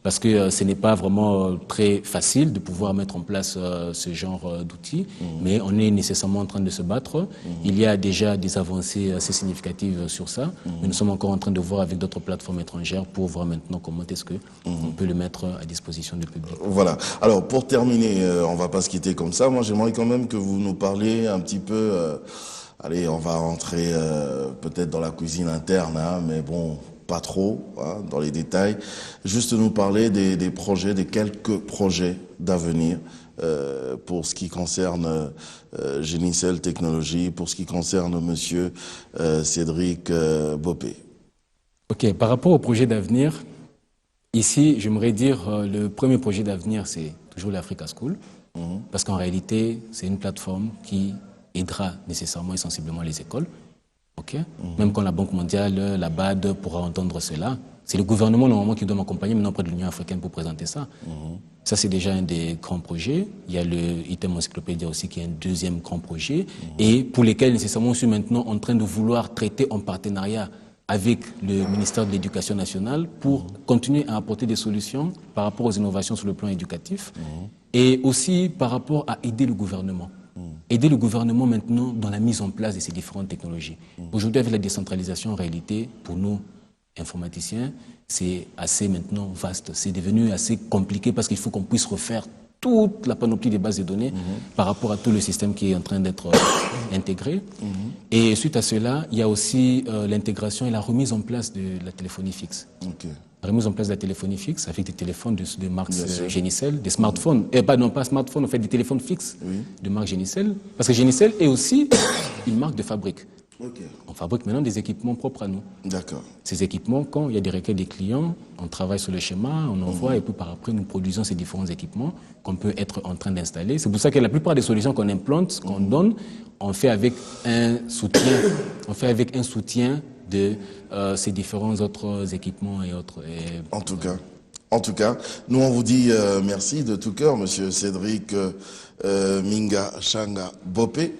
Parce que ce n'est pas vraiment très facile de pouvoir mettre en place ce genre d'outils, mais on est nécessairement en train de se battre. Il y a déjà des avancées assez significatives sur ça, mais nous sommes encore en train de voir avec d'autres plateformes étrangères pour voir maintenant comment est-ce qu'on peut le mettre à disposition du public. Voilà. Alors pour terminer, on va pas se quitter comme ça. Moi j'aimerais quand même que vous nous parliez un petit peu... allez, on va rentrer peut-être dans la cuisine interne, hein, mais bon... pas trop, hein, dans les détails, juste nous parler des projets, des quelques projets d'avenir pour ce qui concerne Génicel Technologies, pour ce qui concerne monsieur Cédric Bopé. Ok, par rapport au projet d'avenir, ici, j'aimerais dire le premier projet d'avenir, c'est toujours l'Africa School, parce qu'en réalité, c'est une plateforme qui aidera nécessairement et sensiblement les écoles. Même quand la Banque mondiale, la BAD pourra entendre cela, c'est le gouvernement normalement qui doit m'accompagner maintenant auprès de l'Union africaine pour présenter ça. Ça, c'est déjà un des grands projets. Il y a le Item Encyclopédia aussi qui est un deuxième grand projet et pour lesquels nécessairement je suis maintenant en train de vouloir traiter en partenariat avec le ministère de l'Éducation nationale pour continuer à apporter des solutions par rapport aux innovations sur le plan éducatif et aussi par rapport à aider le gouvernement. Aider le gouvernement maintenant dans la mise en place de ces différentes technologies. Aujourd'hui, avec la décentralisation, en réalité, pour nous, informaticiens, c'est assez maintenant vaste. C'est devenu assez compliqué parce qu'il faut qu'on puisse refaire toute la panoplie des bases de données par rapport à tout le système qui est en train d'être intégré. Et suite à cela, il y a aussi l'intégration et la remise en place de la téléphonie fixe. La remise en place de la téléphonie fixe avec des téléphones de marque Génicel, des smartphones, non pas smartphones, en fait des téléphones fixes de marque Génicel, parce que Génicel est aussi une marque de fabrique. On fabrique maintenant des équipements propres à nous. D'accord. Ces équipements, quand il y a des requêtes des clients, on travaille sur le schéma, on envoie et puis par après nous produisons ces différents équipements qu'on peut être en train d'installer. C'est pour ça que la plupart des solutions qu'on implante, qu'on donne, on fait avec un soutien, de ces différents autres équipements et autres. En tout cas, nous on vous dit merci de tout cœur, monsieur Cédric Minga Changa Bopé.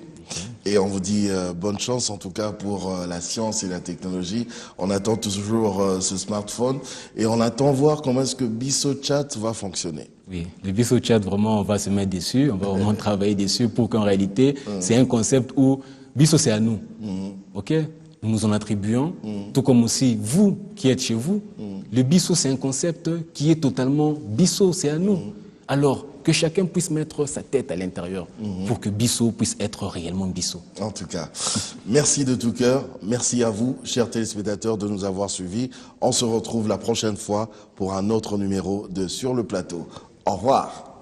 Et on vous dit bonne chance en tout cas pour la science et la technologie. On attend toujours ce smartphone et on attend voir comment est-ce que BissoChat va fonctionner. Oui, le BissoChat vraiment on va se mettre dessus, on va vraiment travailler dessus pour qu'en réalité c'est un concept où Bisso c'est à nous, nous nous en attribuons, tout comme aussi vous qui êtes chez vous. Le Bisso c'est un concept qui est totalement Bisso, c'est à nous. Alors que chacun puisse mettre sa tête à l'intérieur pour que Bisso puisse être réellement Bisso. En tout cas, merci de tout cœur. Merci à vous, chers téléspectateurs, de nous avoir suivis. On se retrouve la prochaine fois pour un autre numéro de Sur le plateau. Au revoir.